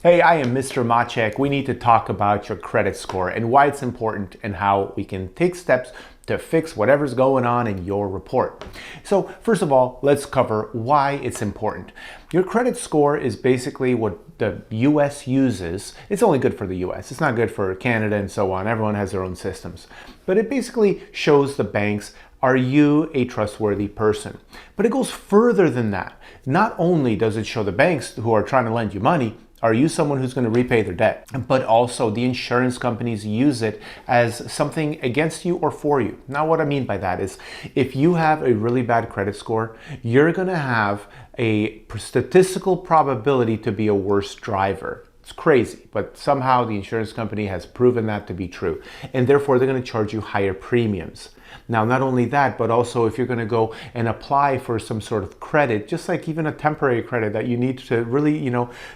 Hey, I am Mr. Machek. We need to talk about your credit score and why it's important and how we can take steps to fix whatever's going on in your report. So first of all, let's cover why it's important. Your credit score is basically what the US uses. It's only good for the US. It's not good for Canada and so on. Everyone has their own systems. But it basically shows the banks, are you a trustworthy person? But it goes further than that. Not only does it show the banks who are trying to lend you money, are you someone who's going to repay their debt? But also the insurance companies use it as something against you or for you. Now, what I mean by that is if you have a really bad credit score, you're going to have a statistical probability to be a worse driver. It's crazy, but somehow the insurance company has proven that to be true. And therefore, they're going to charge you higher premiums. Now, not only that, but also if you're going to go and apply for some sort of credit, just like even a temporary credit that you need to really,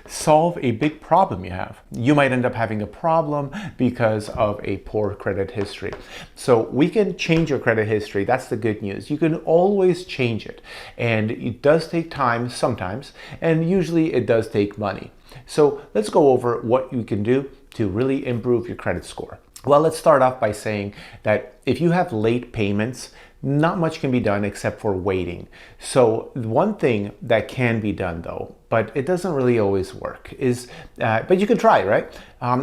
solve a big problem you have. You might end up having a problem because of a poor credit history. So we can change your credit history. That's the good news. You can always change it. And it does take time sometimes, and usually it does take money. So let's go over what you can do to really improve your credit score. Well, let's start off by saying that if you have late payments, not much can be done except for waiting. So one thing that can be done though, but it doesn't really always work, is, but you can try, right?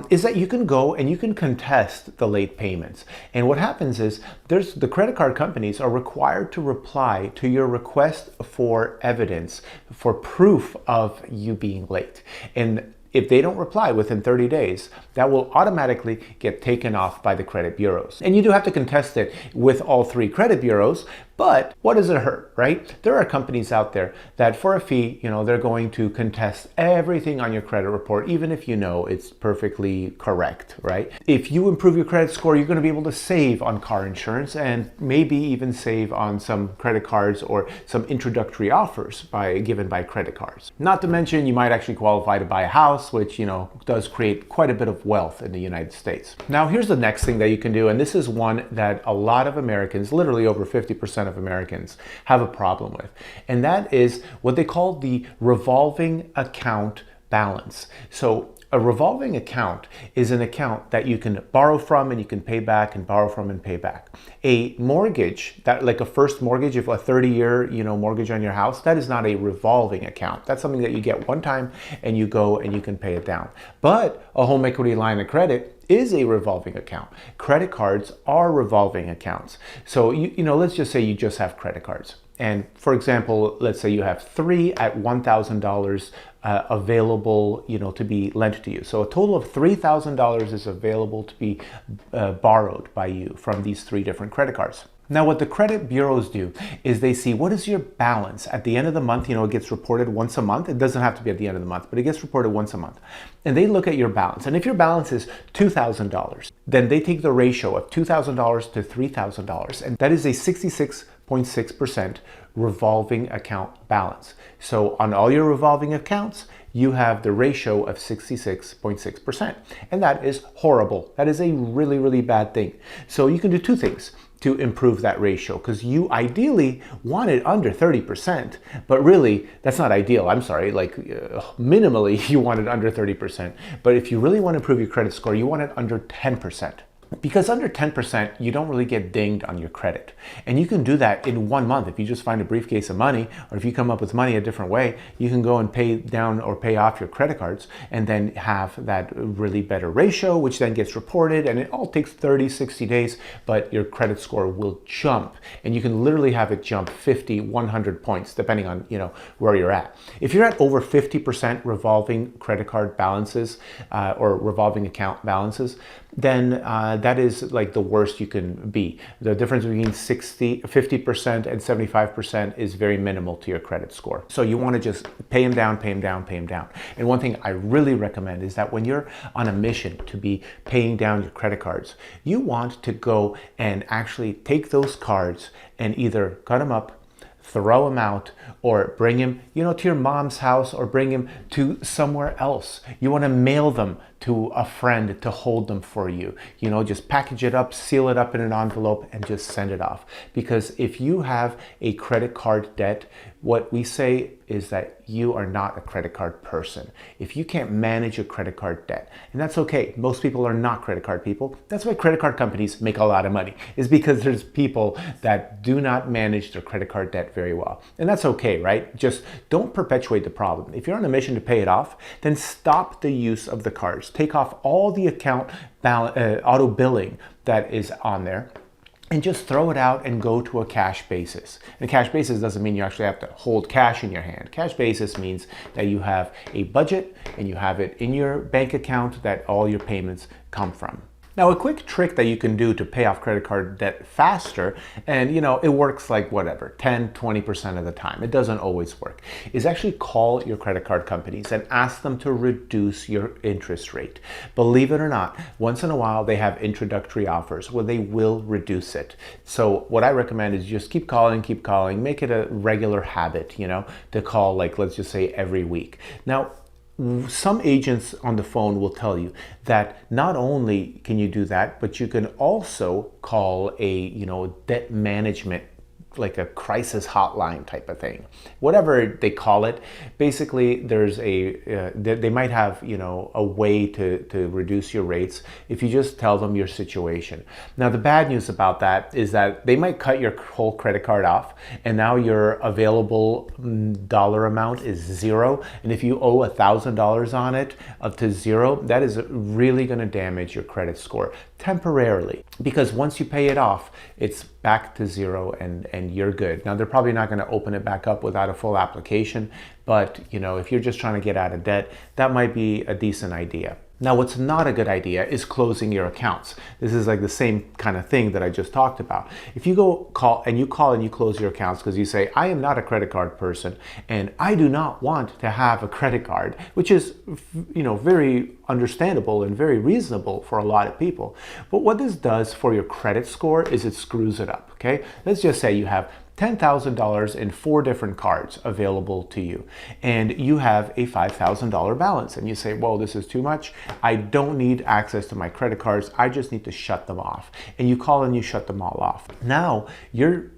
Is that you can go and you can contest the late payments. And what happens is the credit card companies are required to reply to your request for evidence, for proof of you being late. And if they don't reply within 30 days, that will automatically get taken off by the credit bureaus. And you do have to contest it with all three credit bureaus, but what does it hurt, right? There are companies out there that for a fee, they're going to contest everything on your credit report, even if you know it's perfectly correct, right? If you improve your credit score, you're going to be able to save on car insurance and maybe even save on some credit cards or some introductory offers given by credit cards. Not to mention, you might actually qualify to buy a house, which, does create quite a bit of wealth in the United States. Now, here's the next thing that you can do, and this is one that a lot of Americans, literally over 50% of Americans, have a problem with, and that is what they call the revolving account balance. So a revolving account is an account that you can borrow from and you can pay back and borrow from and pay back. A mortgage, that like a first mortgage, if a 30-year mortgage on your house, that is not a revolving account. That's something that you get one time and you go and you can pay it down. But a home equity line of credit is a revolving account. Credit cards are revolving accounts. So let's just say you just have credit cards. And for example, let's say you have 3 at $1,000 available, to be lent to you. So a total of $3,000 is available to be borrowed by you from these 3 different credit cards. Now, what the credit bureaus do is they see what is your balance at the end of the month. It gets reported once a month. It doesn't have to be at the end of the month, but it gets reported once a month. And they look at your balance. And if your balance is $2,000, then they take the ratio of $2,000 to $3,000. And that is a 66.6% revolving account balance. So on all your revolving accounts, you have the ratio of 66.6%. And that is horrible. That is a really, really bad thing. So you can do 2 things to improve that ratio, because you ideally want it under 30%, but really that's not ideal. I'm sorry, minimally you want it under 30%. But if you really want to improve your credit score, you want it under 10%. Because under 10%, you don't really get dinged on your credit. And you can do that in 1 month. If you just find a briefcase of money, or if you come up with money a different way, you can go and pay down or pay off your credit cards and then have that really better ratio, which then gets reported. And it all takes 30, 60 days, but your credit score will jump. And you can literally have it jump 50, 100 points, depending on, where you're at. If you're at over 50% revolving credit card balances or revolving account balances, then that is like the worst you can be. The difference between 50% and 75% is very minimal to your credit score. So you want to just pay them down, pay them down, pay them down. And one thing I really recommend is that when you're on a mission to be paying down your credit cards, you want to go and actually take those cards and either cut them up, throw them out, or bring him, to your mom's house, or bring him to somewhere else. You want to mail them to a friend to hold them for you. Just package it up, seal it up in an envelope, and just send it off. Because if you have a credit card debt, what we say is that you are not a credit card person. If you can't manage your credit card debt, and that's okay. Most people are not credit card people. That's why credit card companies make a lot of money, is because there's people that do not manage their credit card debt very well. And that's okay, right? Just don't perpetuate the problem. If you're on a mission to pay it off, then stop the use of the cards. Take off all the account auto billing that is on there, and just throw it out and go to a cash basis. And a cash basis doesn't mean you actually have to hold cash in your hand. Cash basis means that you have a budget and you have it in your bank account that all your payments come from. Now, a quick trick that you can do to pay off credit card debt faster, and it works like whatever, 10, 20% of the time, it doesn't always work, is actually call your credit card companies and ask them to reduce your interest rate. Believe it or not, once in a while they have introductory offers where they will reduce it. So what I recommend is just keep calling, make it a regular habit, to call, like, let's just say every week. Now, some agents on the phone will tell you that not only can you do that, but you can also call a, debt management, like a crisis hotline type of thing, whatever they call it. Basically, there's they might have a way to reduce your rates if you just tell them your situation. Now, the bad news about that is that they might cut your whole credit card off, and now your available dollar amount is zero. And if you owe $1,000 on it up to zero, that is really going to damage your credit score temporarily, because once you pay it off, it's back to zero and you're good. Now, they're probably not going to open it back up without a full application, but if you're just trying to get out of debt, that might be a decent idea. Now, what's not a good idea is closing your accounts. This is like the same kind of thing that I just talked about. If you call and you close your accounts because you say, I am not a credit card person and I do not want to have a credit card, which is, very understandable and very reasonable for a lot of people. But what this does for your credit score is it screws it up, okay? Let's just say you have $10,000 in 4 different cards available to you, and you have a $5,000 balance, and you say, well, this is too much. I don't need access to my credit cards. I just need to shut them off. And you call and you shut them all off. Now, your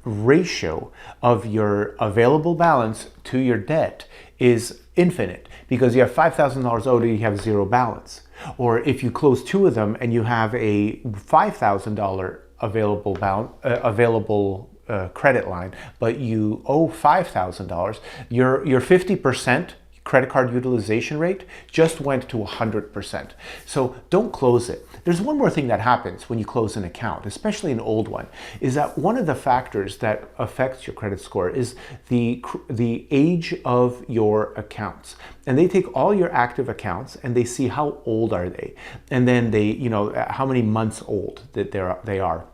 ratio of your available balance to your debt is infinite, because you have $5,000 owed and you have zero balance. Or if you close 2 of them and you have a $5,000 available credit line, but you owe $5,000, your 50% credit card utilization rate just went to 100%. So don't close it. There's one more thing that happens when you close an account, especially an old one, is that one of the factors that affects your credit score is the age of your accounts. And they take all your active accounts and they see how old are they, and then they, how many months old that they are.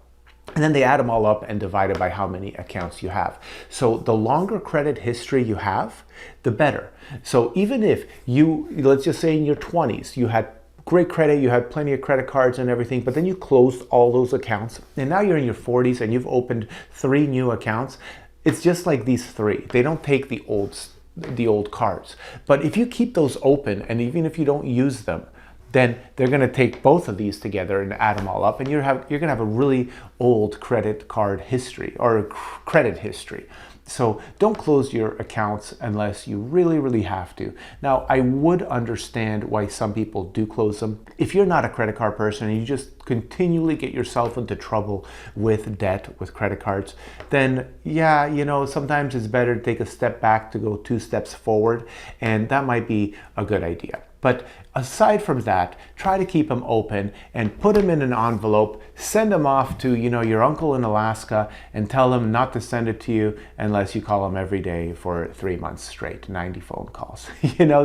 And then they add them all up and divide it by how many accounts you have. So the longer credit history you have, the better. So even if let's just say in your 20s, you had great credit, you had plenty of credit cards and everything, but then you closed all those accounts, and now you're in your 40s and you've opened 3 new accounts, it's just like these 3. They don't take the old cards. But if you keep those open, and even if you don't use them, then they're going to take both of these together and add them all up, and you're going to have a really old credit card history or credit history. So don't close your accounts unless you really, really have to. Now, I would understand why some people do close them. If you're not a credit card person and you just continually get yourself into trouble with debt, with credit cards, then yeah, sometimes it's better to take a step back to go 2 steps forward, and that might be a good idea. But aside from that, try to keep them open and put them in an envelope, send them off to, your uncle in Alaska, and tell them not to send it to you unless you call them every day for 3 months straight, 90 phone calls.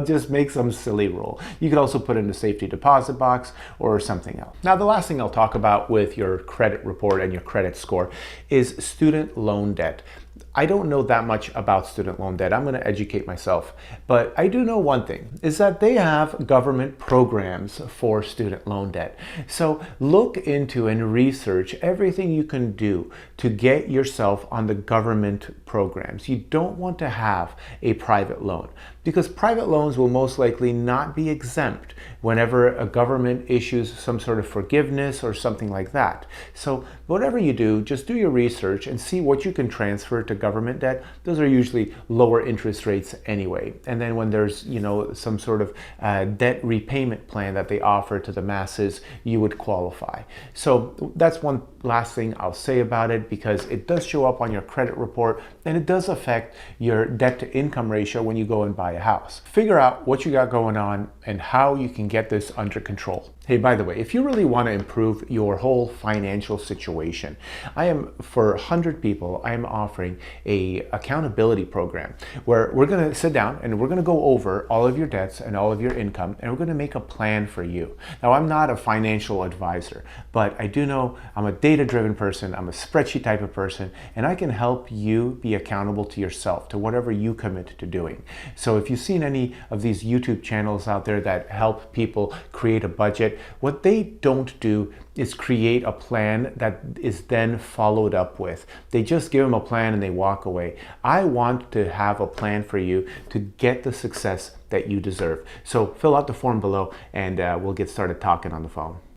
Just make some silly rule. You could also put it in a safety deposit box or something else. Now, the last thing I'll talk about with your credit report and your credit score is student loan debt. I don't know that much about student loan debt. I'm going to educate myself. But I do know one thing, is that they have government programs for student loan debt. So look into and research everything you can do to get yourself on the government programs. You don't want to have a private loan. because private loans will most likely not be exempt whenever a government issues some sort of forgiveness or something like that. So whatever you do, just do your research and see what you can transfer to government debt. Those are usually lower interest rates anyway. And then when there's, some sort of debt repayment plan that they offer to the masses, you would qualify. So that's one last thing I'll say about it, because it does show up on your credit report and it does affect your debt to income ratio when you go and buy a house. Figure out what you got going on and how you can get this under control. Hey, by the way, if you really want to improve your whole financial situation, for 100 people, I am offering a accountability program where we're going to sit down and we're going to go over all of your debts and all of your income, and we're going to make a plan for you. Now, I'm not a financial advisor, but I do know I'm a data-driven person, I'm a spreadsheet type of person, and I can help you be accountable to yourself, to whatever you commit to doing. So if you've seen any of these YouTube channels out there that help people create a budget, what they don't do is create a plan that is then followed up with. They just give them a plan and they walk away. I want to have a plan for you to get the success that you deserve. So fill out the form below and we'll get started talking on the phone.